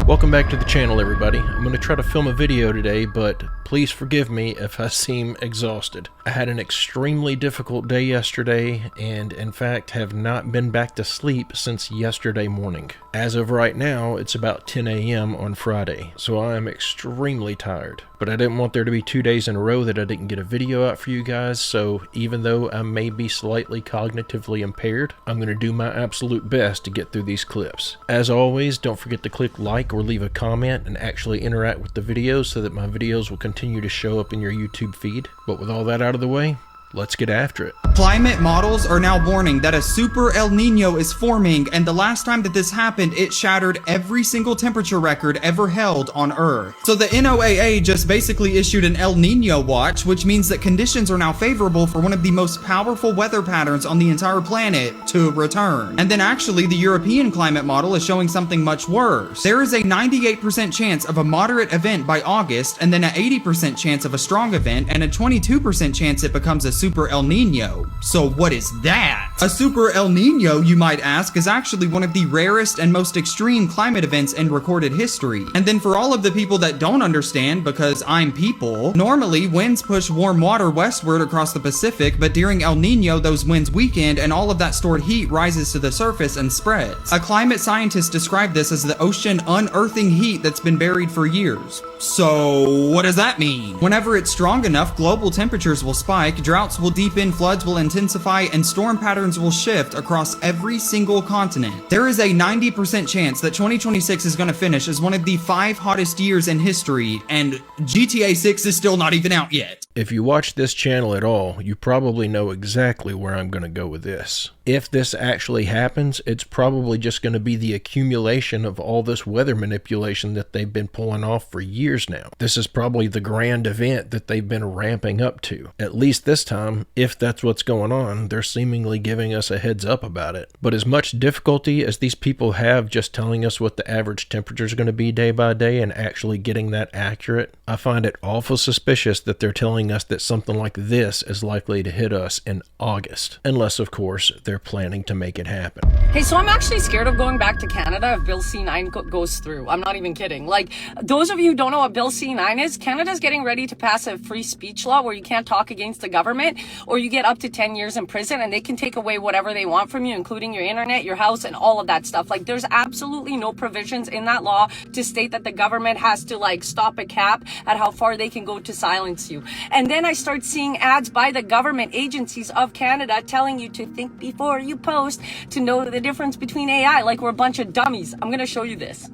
Welcome back to the channel, everybody. I'm going to try to film a video today, but please forgive me if I seem exhausted. I had an extremely difficult day yesterday, and in fact have not been back to sleep since yesterday morning. As of right now, it's about 10 a.m. on Friday, so I am extremely tired. But I didn't want there to be 2 days in a row that I didn't get a video out for you guys, so even though I may be slightly cognitively impaired, I'm going to do my absolute best to get through these clips. As always, don't forget to click like or leave a comment and actually interact with the videos so that my videos will continue to show up in your YouTube feed. But with all that out of the way, let's get after it. Climate models are now warning that a super El Nino is forming, and the last time that this happened, it shattered every single temperature record ever held on Earth. So the NOAA just basically issued an El Nino watch, which means that conditions are now favorable for one of the most powerful weather patterns on the entire planet to return. And then actually, the European climate model is showing something much worse. There is a 98% chance of a moderate event by August, and then an 80% chance of a strong event, and a 22% chance it becomes a super El Nino. So what is that? A super El Nino, you might ask, is actually one of the rarest and most extreme climate events in recorded history. And then for all of the people that don't understand, because I'm people, normally winds push warm water westward across the Pacific, but during El Nino, those winds weaken and all of that stored heat rises to the surface and spreads. A climate scientist described this as the ocean unearthing heat that's been buried for years. So what does that mean? Whenever it's strong enough, global temperatures will spike, droughts will deepen, floods will intensify, and storm patterns will shift across every single continent. There is a 90% chance that 2026 is going to finish as one of the 5 hottest years in history, and GTA 6 is still not even out yet. If you watch this channel at all, you probably know exactly where I'm going to go with this. If this actually happens, it's probably just going to be the accumulation of all this weather manipulation that they've been pulling off for years now. This is probably the grand event that they've been ramping up to. At least this time, if that's what's going on, they're seemingly giving us a heads up about it. But as much difficulty as these people have just telling us what the average temperature is going to be day by day and actually getting that accurate, I find it awful suspicious that they're telling us that something like this is likely to hit us in August. Unless, of course, they're planning to make it happen. Hey, so I'm actually scared of going back to Canada if Bill C-9 goes through. I'm not even kidding. Like, those of you who don't know what Bill C-9 is, Canada's getting ready to pass a free speech law where you can't talk against the government, or you get up to 10 years in prison and they can take away whatever they want from you, including your internet, your house, and all of that stuff. Like, there's absolutely no provisions in that law to state that the government has to, like, stop a cap at how far they can go to silence you. And then I start seeing ads by the government agencies of Canada telling you to think before you post, to know the difference between AI, like we're a bunch of dummies. I'm gonna show you this.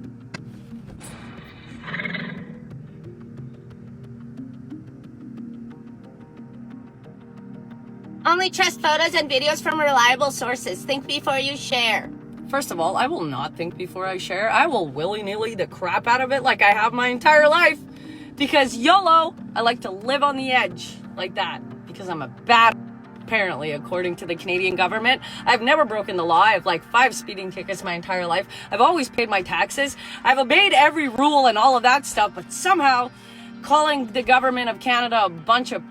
Only trust photos and videos from reliable sources. Think before you share. First of all, I will not think before I share. I will willy-nilly the crap out of it like I have my entire life. Because YOLO, I like to live on the edge like that. Because I'm a bad, apparently, according to the Canadian government. I've never broken the law. I have like 5 speeding tickets my entire life. I've always paid my taxes. I've obeyed every rule and all of that stuff. But somehow, calling the government of Canada a bunch of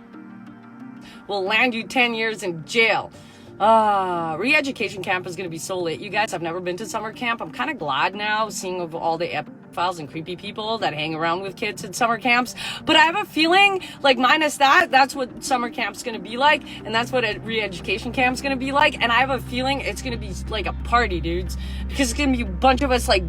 will land you 10 years in jail. Re-education camp is going to be so lit. You guys have never been to summer camp. I'm kind of glad now, seeing of all the files and creepy people that hang around with kids at summer camps. But I have a feeling, like, minus that, that's what summer camp's going to be like, and that's what a re-education camp's going to be like. And I have a feeling it's going to be like a party, dudes, because it's going to be a bunch of us, like,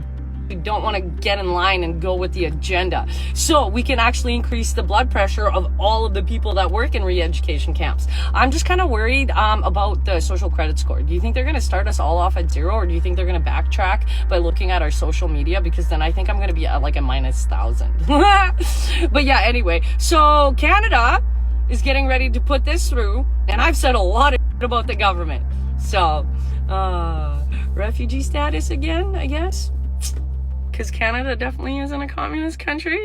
we don't want to get in line and go with the agenda. So we can actually increase the blood pressure of all of the people that work in re-education camps. I'm just kind of worried about the social credit score. Do you think they're going to start us all off at 0, or do you think they're going to backtrack by looking at our social media? Because then I think I'm going to be at like a -1,000. But yeah, anyway, so Canada is getting ready to put this through, and I've said a lot of about the government. So refugee status again, I guess. Because Canada definitely isn't a communist country.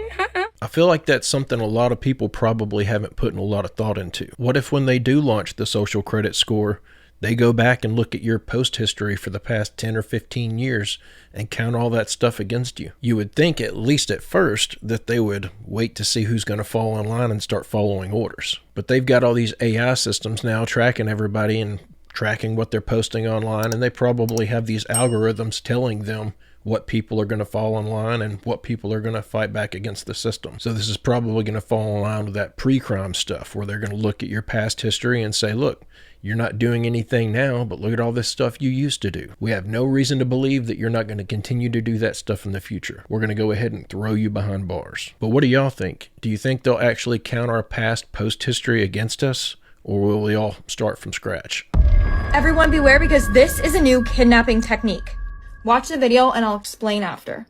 I feel like that's something a lot of people probably haven't put in a lot of thought into. What if when they do launch the social credit score, they go back and look at your post history for the past 10 or 15 years and count all that stuff against you? You would think, at least at first, that they would wait to see who's going to fall in line and start following orders. But they've got all these AI systems now tracking everybody and tracking what they're posting online, and they probably have these algorithms telling them what people are going to fall in line and what people are going to fight back against the system. So this is probably going to fall in line with that pre-crime stuff where they're going to look at your past history and say, look, you're not doing anything now, but look at all this stuff you used to do. We have no reason to believe that you're not going to continue to do that stuff in the future. We're going to go ahead and throw you behind bars. But what do y'all think? Do you think they'll actually count our past post-history against us, or will we all start from scratch? Everyone beware, because this is a new kidnapping technique. Watch the video and I'll explain after.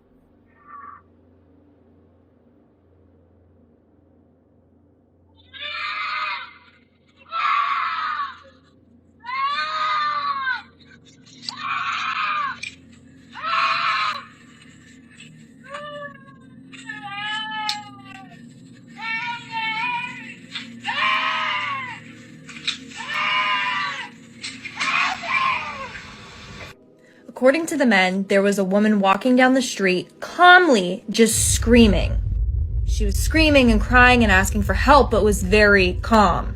According to the men, there was a woman walking down the street, calmly just screaming. She was screaming and crying and asking for help, but was very calm.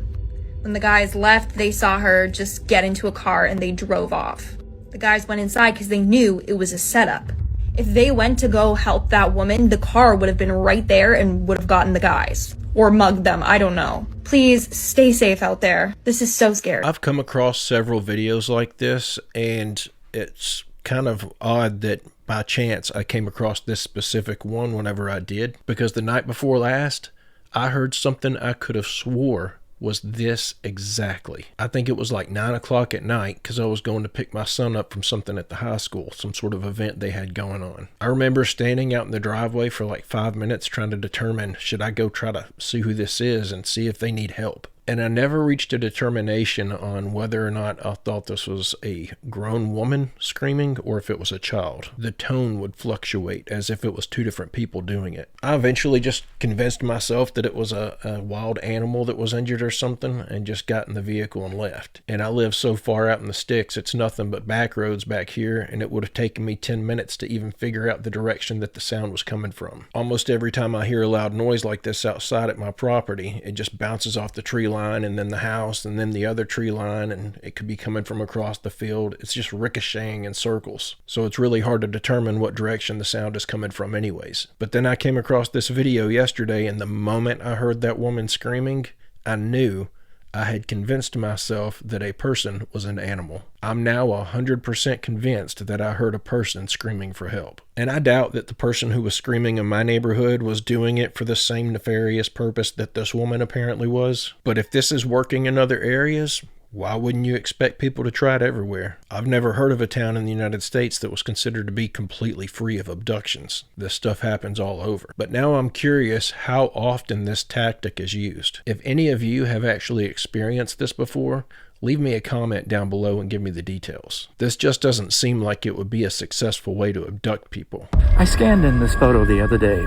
When the guys left, they saw her just get into a car and they drove off. The guys went inside because they knew it was a setup. If they went to go help that woman, the car would have been right there and would have gotten the guys. Or mugged them, I don't know. Please stay safe out there. This is so scary. I've come across several videos like this, and it's kind of odd that by chance I came across this specific one whenever I did, because the night before last I heard something I could have swore was this exactly. I think it was like 9 o'clock at night because I was going to pick my son up from something at the high school, some sort of event they had going on. I remember standing out in the driveway for like 5 minutes trying to determine, should I go try to see who this is and see if they need help? And I never reached a determination on whether or not I thought this was a grown woman screaming or if it was a child. The tone would fluctuate as if it was two different people doing it. I eventually just convinced myself that it was a wild animal that was injured or something and just got in the vehicle and left. And I live so far out in the sticks, it's nothing but back roads back here, and it would have taken me 10 minutes to even figure out the direction that the sound was coming from. Almost every time I hear a loud noise like this outside at my property, it just bounces off the tree line and then the house and then the other tree line, and it could be coming from across the field. It's just ricocheting in circles. So it's really hard to determine what direction the sound is coming from anyways. But then I came across this video yesterday, and the moment I heard that woman screaming, I knew I had convinced myself that a person was an animal. I'm now 100% convinced that I heard a person screaming for help. And I doubt that the person who was screaming in my neighborhood was doing it for the same nefarious purpose that this woman apparently was. But if this is working in other areas, why wouldn't you expect people to try it everywhere? I've never heard of a town in the United States that was considered to be completely free of abductions. This stuff happens all over. But now I'm curious how often this tactic is used. If any of you have actually experienced this before, leave me a comment down below and give me the details. This just doesn't seem like it would be a successful way to abduct people. I scanned in this photo the other day.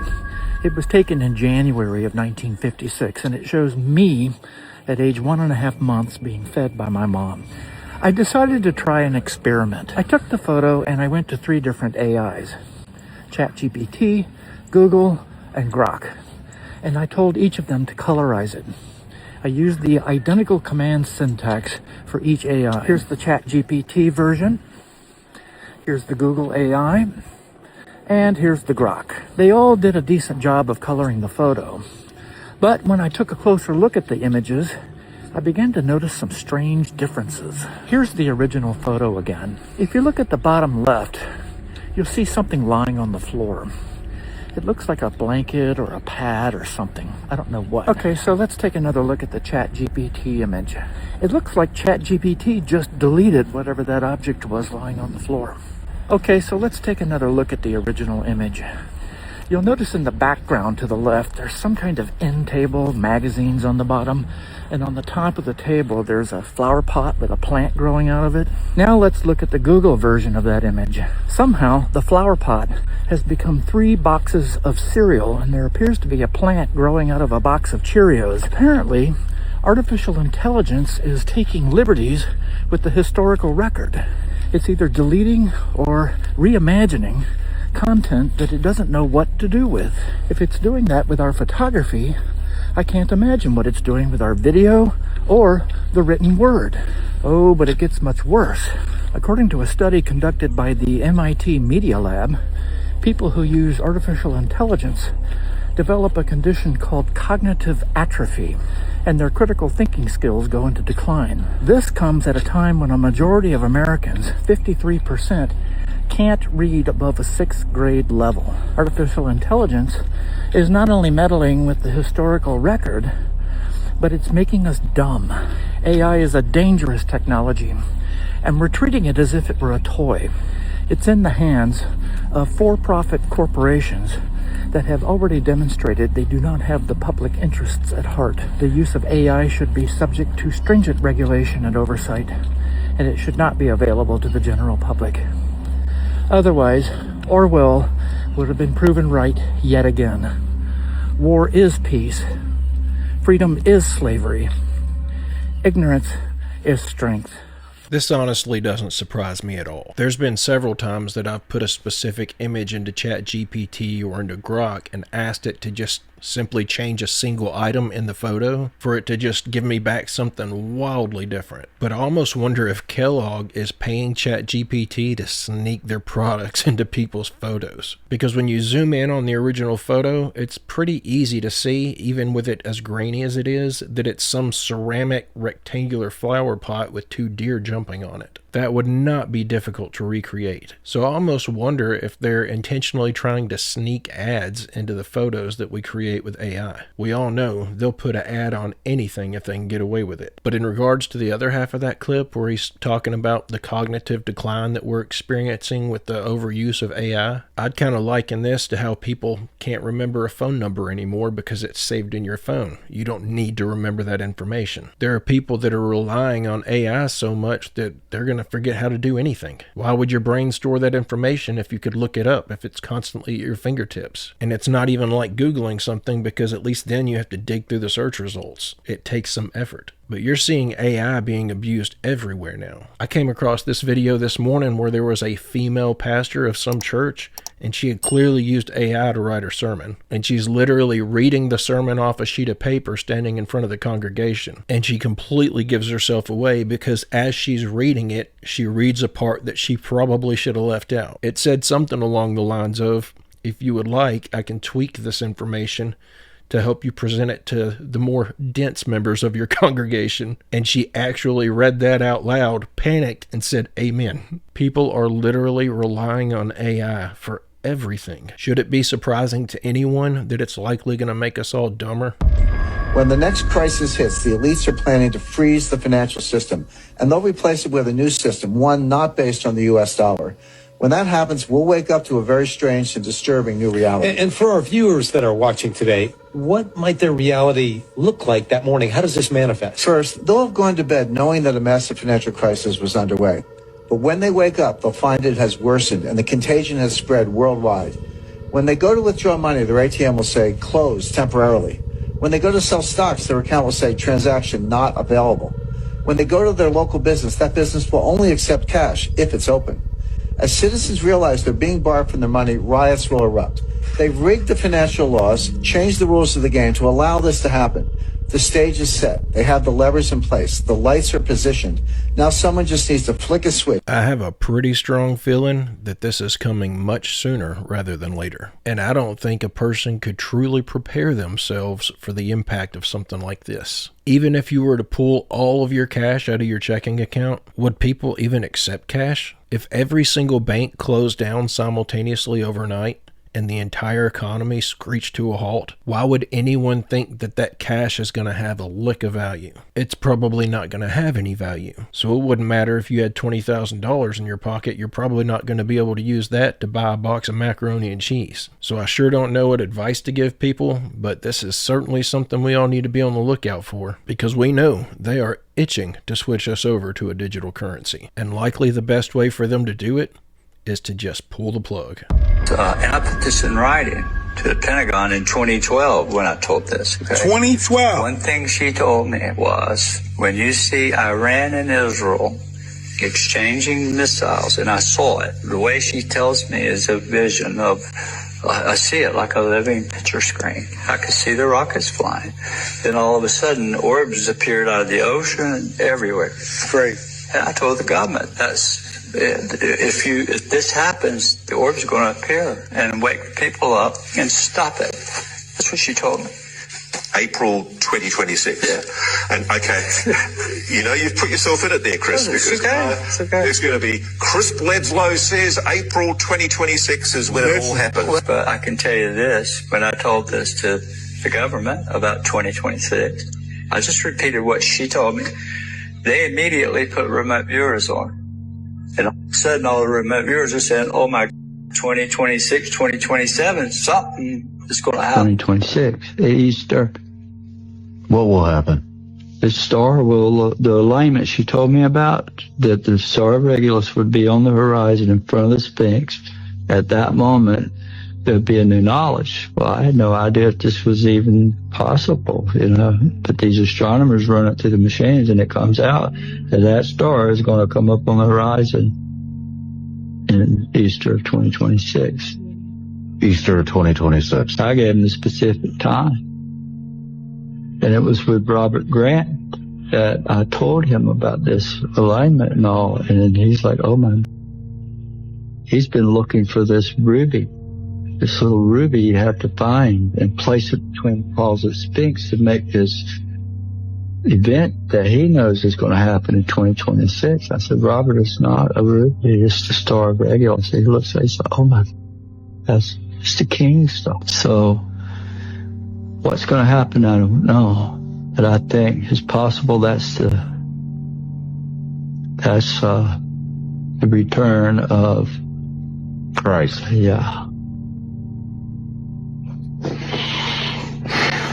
It was taken in January of 1956, and it shows me at age 1.5 months being fed by my mom. I decided to try an experiment. I took the photo and I went to 3 different AIs, ChatGPT, Google, and Grok. And I told each of them to colorize it. I used the identical command syntax for each AI. Here's the ChatGPT version. Here's the Google AI. And here's the Grok. They all did a decent job of coloring the photo. But when I took a closer look at the images, I began to notice some strange differences. Here's the original photo again. If you look at the bottom left, you'll see something lying on the floor. It looks like a blanket or a pad or something. I don't know what. Okay, so let's take another look at the ChatGPT image. It looks like ChatGPT just deleted whatever that object was lying on the floor. Okay, so let's take another look at the original image. You'll notice in the background to the left, there's some kind of end table, magazines on the bottom, and on the top of the table, there's a flower pot with a plant growing out of it. Now let's look at the Google version of that image. Somehow, the flower pot has become 3 boxes of cereal, and there appears to be a plant growing out of a box of Cheerios. Apparently, artificial intelligence is taking liberties with the historical record. It's either deleting or reimagining content that it doesn't know what to do with. If it's doing that with our photography, I can't imagine what it's doing with our video or the written word. Oh, but it gets much worse. According to a study conducted by the MIT Media Lab, People who use artificial intelligence develop a condition called cognitive atrophy, and their critical thinking skills go into decline. This comes at a time when a majority of Americans, 53%, can't read above a 6th grade level. Artificial intelligence is not only meddling with the historical record, but it's making us dumb. AI is a dangerous technology, and we're treating it as if it were a toy. It's in the hands of for-profit corporations that have already demonstrated they do not have the public interests at heart. The use of AI should be subject to stringent regulation and oversight, and it should not be available to the general public. Otherwise, Orwell would have been proven right yet again. War is peace. Freedom is slavery. Ignorance is strength. This honestly doesn't surprise me at all. There's been several times that I've put a specific image into ChatGPT or into Grok and asked it to just simply change a single item in the photo for it to just give me back something wildly different. But I almost wonder if Kellogg is paying ChatGPT to sneak their products into people's photos. Because when you zoom in on the original photo, it's pretty easy to see, even with it as grainy as it is, that it's some ceramic rectangular flower pot with 2 deer jumping on it. That would not be difficult to recreate. So I almost wonder if they're intentionally trying to sneak ads into the photos that we create with AI. We all know they'll put an ad on anything if they can get away with it. But in regards to the other half of that clip where he's talking about the cognitive decline that we're experiencing with the overuse of AI, I'd kind of liken this to how people can't remember a phone number anymore because it's saved in your phone. You don't need to remember that information. There are people that are relying on AI so much that they're going to forget how to do anything. Why would your brain store that information if you could look it up, if it's constantly at your fingertips? And it's not even like Googling something, because at least then you have to dig through the search results. It takes some effort. But you're seeing AI being abused everywhere now. I came across this video this morning where there was a female pastor of some church, and she had clearly used AI to write her sermon. And she's literally reading the sermon off a sheet of paper standing in front of the congregation. And she completely gives herself away because as she's reading it, she reads a part that she probably should have left out. It said something along the lines of, "If you would like, I can tweak this information to help you present it to the more dense members of your congregation." And she actually read that out loud, panicked, and said, "Amen." People are literally relying on AI for everything. Should it be surprising to anyone that it's likely going to make us all dumber? When the next crisis hits, the elites are planning to freeze the financial system, and they'll replace it with a new system, one not based on the U.S. dollar. When that happens, we'll wake up to a very strange and disturbing new reality. And for our viewers that are watching today, what might their reality look like that morning? How does this manifest? First, they'll have gone to bed knowing that a massive financial crisis was underway. But when they wake up, they'll find it has worsened and the contagion has spread worldwide. When they go to withdraw money, their ATM will say, "Closed temporarily." When they go to sell stocks, their account will say, "Transaction not available." When they go to their local business, that business will only accept cash if it's open. As citizens realize they're being barred from their money, riots will erupt. They've rigged the financial laws, changed the rules of the game to allow this to happen. The stage is set. They have the levers in place. The lights are positioned. Now someone just needs to flick a switch. I have a pretty strong feeling that this is coming much sooner rather than later. And I don't think a person could truly prepare themselves for the impact of something like this. Even if you were to pull all of your cash out of your checking account, would people even accept cash? If every single bank closed down simultaneously overnight, and the entire economy screeched to a halt, why would anyone think that that cash is going to have a lick of value? It's probably not going to have any value. So it wouldn't matter if you had $20,000 in your pocket, you're probably not going to be able to use that to buy a box of macaroni and cheese. So I sure don't know what advice to give people, but this is certainly something we all need to be on the lookout for, because we know they are itching to switch us over to a digital currency. And likely the best way for them to do it is to just pull the plug. And I put this in writing to the Pentagon in 2012 when I told this. Okay? 2012? One thing she told me was, when you see Iran and Israel exchanging missiles, and I saw it, the way she tells me is a vision of, I see it like a living picture screen. I could see the rockets flying. Then all of a sudden, orbs appeared out of the ocean everywhere. Great. And I told the government, if this happens, the orb's going to appear and wake people up and stop it. That's what she told me. April 2026. Yeah. And okay, you've put yourself in it there, Chris. It's okay. It's okay. It's going to be Chris Bledsoe says April 2026 is when it all happens. But I can tell you this: when I told this to the government about 2026, I just repeated what she told me. They immediately put remote viewers on, and all of a sudden, all the remote viewers are saying, "Oh my, 2026, 2027, something is going to happen." 2026, Easter. What will happen? The star will, the alignment she told me about, that the star of Regulus would be on the horizon in front of the Sphinx. At that moment, there'd be a new knowledge. Well, I had no idea if this was even possible, but these astronomers run it through the machines and it comes out that that star is going to come up on the horizon in Easter of 2026. Easter of 2026. I gave him the specific time. And it was with Robert Grant that I told him about this alignment and all. And then he's like, oh man, he's been looking for this ruby, this little ruby you have to find and place it between the paws of the Sphinx to make this event that he knows is going to happen in 2026. I said, Robert, it's not a ruby, it's the star of Regulus. He looks at it, he's like, oh my, it's the king stuff. So what's going to happen, I don't know. But I think it's possible that's the return of Christ. Yeah.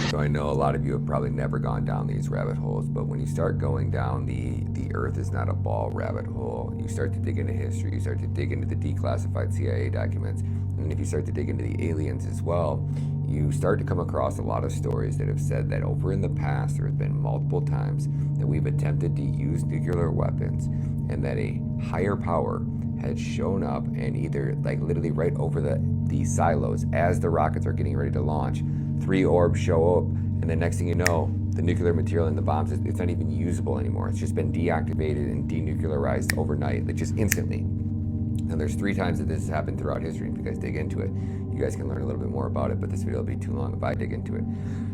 So I know a lot of you have probably never gone down these rabbit holes, but when you start going down the Earth is not a ball rabbit hole, you start to dig into history, you start to dig into the declassified CIA documents, and if you start to dig into the aliens as well, you start to come across a lot of stories that have said that over in the past there have been multiple times that we've attempted to use nuclear weapons and that a higher power had shown up and either like literally right over the silos as the rockets are getting ready to launch, 3 orbs show up, and the next thing you know, the nuclear material in the bombs, it's not even usable anymore. It's just been deactivated and denuclearized overnight, like just instantly. And there's 3 times that this has happened throughout history. If you guys dig into it, you guys can learn a little bit more about it, but this video will be too long if I dig into it.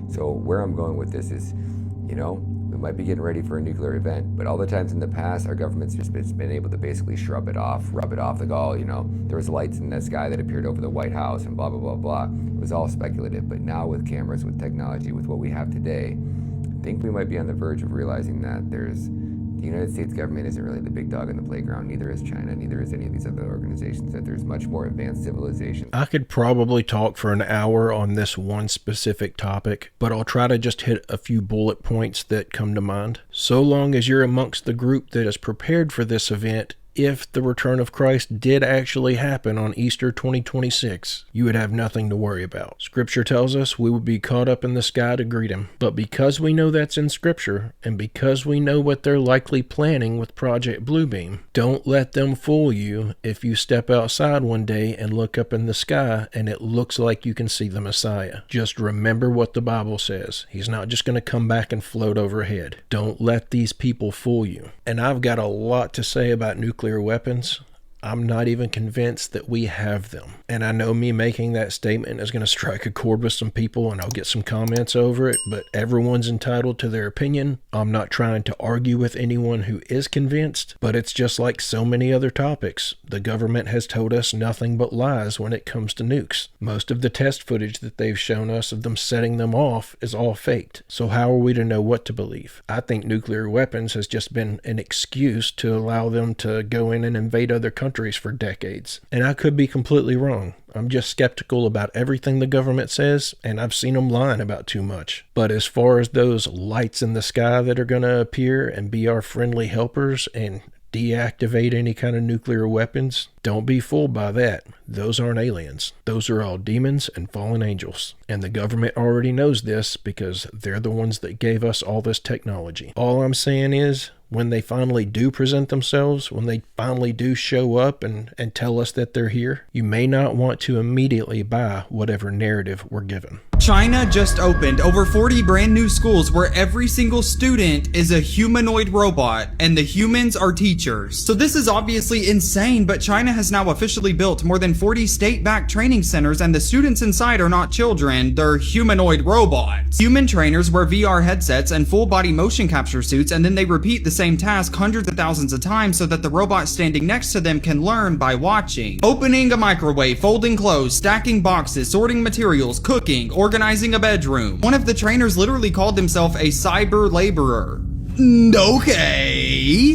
So where I'm going with this is, we might be getting ready for a nuclear event, but all the times in the past, our government's just been able to basically rub it off like, there was lights in the sky that appeared over the White House and blah, blah, blah, blah. It was all speculative, but now with cameras, with technology, with what we have today, I think we might be on the verge of realizing that the United States government isn't really the big dog in the playground, neither is China, neither is any of these other organizations, that there's much more advanced civilization. I could probably talk for an hour on this one specific topic, but I'll try to just hit a few bullet points that come to mind. So long as you're amongst the group that is prepared for this event, if the return of Christ did actually happen on Easter 2026, you would have nothing to worry about. Scripture tells us we would be caught up in the sky to greet him. But because we know that's in Scripture, and because we know what they're likely planning with Project Bluebeam, don't let them fool you if you step outside one day and look up in the sky and it looks like you can see the Messiah. Just remember what the Bible says. He's not just going to come back and float overhead. Don't let these people fool you. And I've got a lot to say about nuclear weapons. I'm not even convinced that we have them. And I know me making that statement is going to strike a chord with some people and I'll get some comments over it, but everyone's entitled to their opinion. I'm not trying to argue with anyone who is convinced, but it's just like so many other topics. The government has told us nothing but lies when it comes to nukes. Most of the test footage that they've shown us of them setting them off is all faked. So how are we to know what to believe? I think nuclear weapons has just been an excuse to allow them to go in and invade other countries for decades. And I could be completely wrong. I'm just skeptical about everything the government says, and I've seen them lying about too much. But as far as those lights in the sky that are going to appear and be our friendly helpers and deactivate any kind of nuclear weapons, Don't be fooled by that. Those aren't aliens. Those are all demons and fallen angels. And the government already knows this because they're the ones that gave us all this technology. All I'm saying is, when they finally do present themselves, when they finally do show up and tell us that they're here, you may not want to immediately buy whatever narrative we're given. China just opened over 40 brand new schools where every single student is a humanoid robot and the humans are teachers. So this is obviously insane, but China has now officially built more than 40 state-backed training centers, and the students inside are not children, they're humanoid robots. Human trainers wear VR headsets and full-body motion capture suits, and then they repeat the same task hundreds of thousands of times so that the robot standing next to them can learn by watching. Opening a microwave, folding clothes, stacking boxes, sorting materials, cooking, organizing a bedroom. One of the trainers literally called himself a cyber laborer. Okay.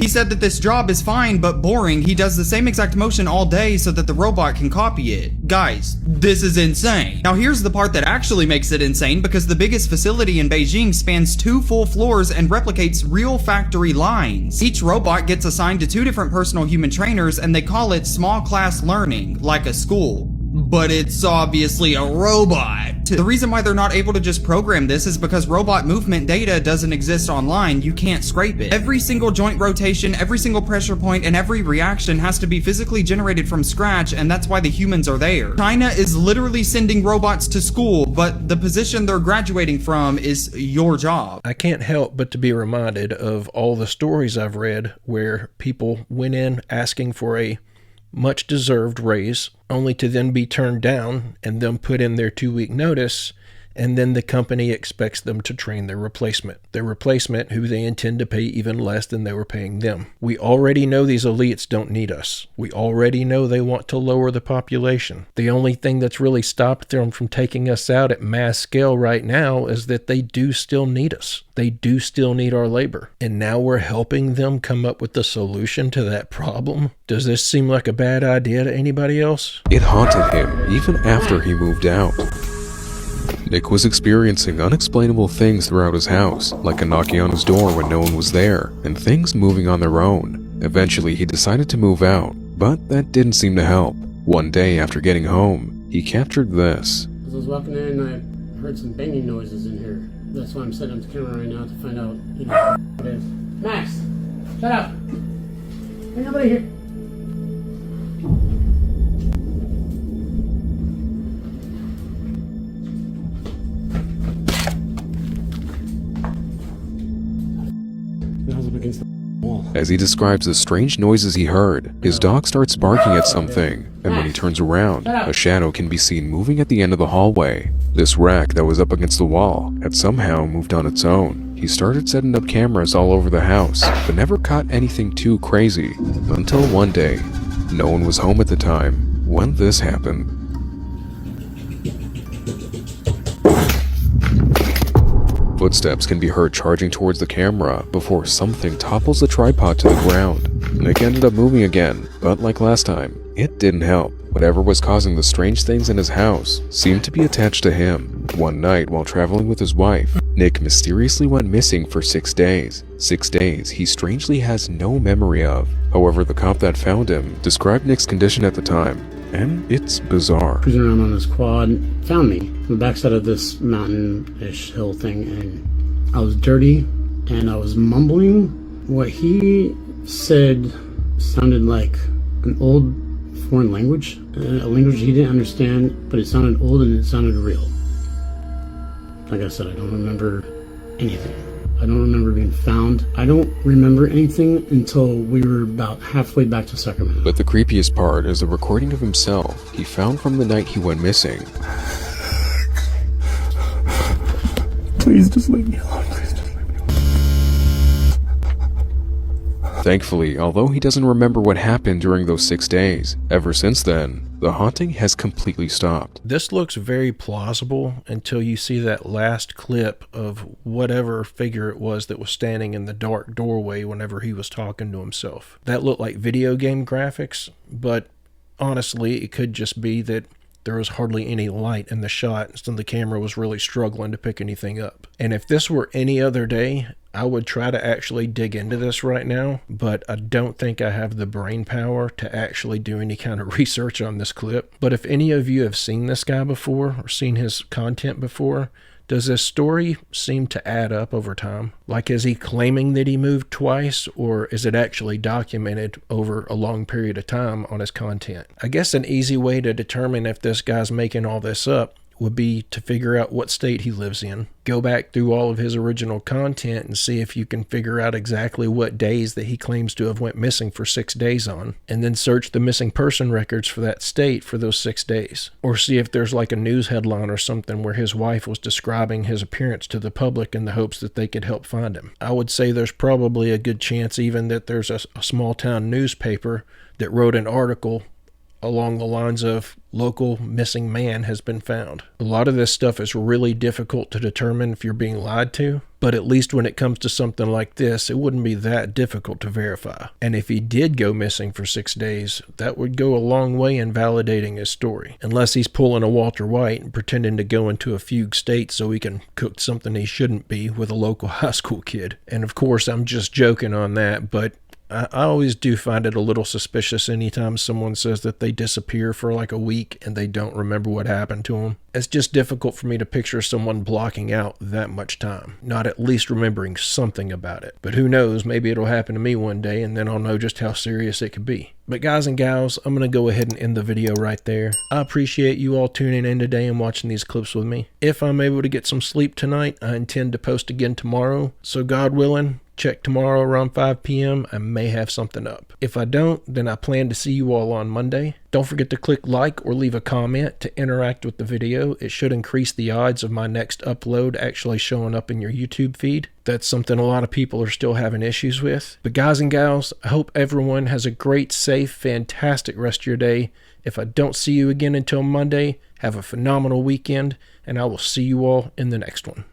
He said that this job is fine but boring. He does the same exact motion all day so that the robot can copy it. Guys, this is insane. Now here's the part that actually makes it insane, because the biggest facility in Beijing spans 2 full floors and replicates real factory lines. Each robot gets assigned to 2 different personal human trainers, and they call it small class learning, like a school. But it's obviously a robot. The reason why they're not able to just program this is because robot movement data doesn't exist online. You can't scrape it. Every single joint rotation, every single pressure point, and every reaction has to be physically generated from scratch, and that's why the humans are there. China is literally sending robots to school, but the position they're graduating from is your job. I can't help but to be reminded of all the stories I've read where people went in asking for a much deserved raise, only to then be turned down and then put in their 2-week notice, and then the company expects them to train their replacement who they intend to pay even less than they were paying them. We already know these elites don't need us. We already know they want to lower the population. The only thing that's really stopped them from taking us out at mass scale right now is that they do still need us. They do still need our labor. And now we're helping them come up with the solution to that problem. Does this seem like a bad idea to anybody else? It haunted him even after he moved out. Nick was experiencing unexplainable things throughout his house, like a knocking on his door when no one was there, and things moving on their own. Eventually, he decided to move out, but that didn't seem to help. One day after getting home, he captured this. As I was walking in, I heard some banging noises in here. That's why I'm setting up the camera right now to find out, what it is. Max, shut up! Ain't nobody here. As he describes the strange noises he heard, his dog starts barking at something, and when he turns around, a shadow can be seen moving at the end of the hallway. This rack that was up against the wall had somehow moved on its own. He started setting up cameras all over the house, but never caught anything too crazy, until one day. No one was home at the time when this happened. Footsteps can be heard charging towards the camera before something topples the tripod to the ground. Nick ended up moving again, but like last time, it didn't help. Whatever was causing the strange things in his house seemed to be attached to him. One night while traveling with his wife, Nick mysteriously went missing for 6 days. 6 days he strangely has no memory of. However, the cop that found him described Nick's condition at the time, and it's bizarre. Cruising around on this quad, found me on the backside of this mountain-ish hill thing, and I was dirty, and I was mumbling. What he said sounded like an old foreign language, a language he didn't understand, but it sounded old and it sounded real. Like I said, I don't remember anything. I don't remember being found. I don't remember anything until we were about halfway back to Sacramento. But the creepiest part is the recording of himself he found from the night he went missing. Please just leave me alone. Please just leave me alone. Thankfully, although he doesn't remember what happened during those 6 days, ever since then, the haunting has completely stopped. This looks very plausible until you see that last clip of whatever figure it was that was standing in the dark doorway whenever he was talking to himself. That looked like video game graphics, but honestly, it could just be that there was hardly any light in the shot, so the camera was really struggling to pick anything up. And if this were any other day, I would try to actually dig into this right now, but I don't think I have the brain power to actually do any kind of research on this clip. But if any of you have seen this guy before or seen his content before, does this story seem to add up over time? Like, is he claiming that he moved twice, or is it actually documented over a long period of time on his content? I guess an easy way to determine if this guy's making all this up would be to figure out what state he lives in. Go back through all of his original content and see if you can figure out exactly what days that he claims to have went missing for 6 days on, and then search the missing person records for that state for those 6 days. Or see if there's like a news headline or something where his wife was describing his appearance to the public in the hopes that they could help find him. I would say there's probably a good chance even that there's a small town newspaper that wrote an article along the lines of local missing man has been found. A lot of this stuff is really difficult to determine if you're being lied to, but at least when it comes to something like this, it wouldn't be that difficult to verify. And if he did go missing for 6 days, that would go a long way in validating his story. Unless he's pulling a Walter White and pretending to go into a fugue state so he can cook something he shouldn't be with a local high school kid. And of course, I'm just joking on that, but I always do find it a little suspicious anytime someone says that they disappear for like a week and they don't remember what happened to them. It's just difficult for me to picture someone blocking out that much time, not at least remembering something about it. But who knows, maybe it'll happen to me one day and then I'll know just how serious it could be. But guys and gals, I'm going to go ahead and end the video right there. I appreciate you all tuning in today and watching these clips with me. If I'm able to get some sleep tonight, I intend to post again tomorrow. So God willing, check tomorrow around 5 p.m. I may have something up. If I don't, then I plan to see you all on Monday. Don't forget to click like or leave a comment to interact with the video. It should increase the odds of my next upload actually showing up in your YouTube feed. That's something a lot of people are still having issues with. But guys and gals, I hope everyone has a great, safe, fantastic rest of your day. If I don't see you again until Monday, have a phenomenal weekend, and I will see you all in the next one.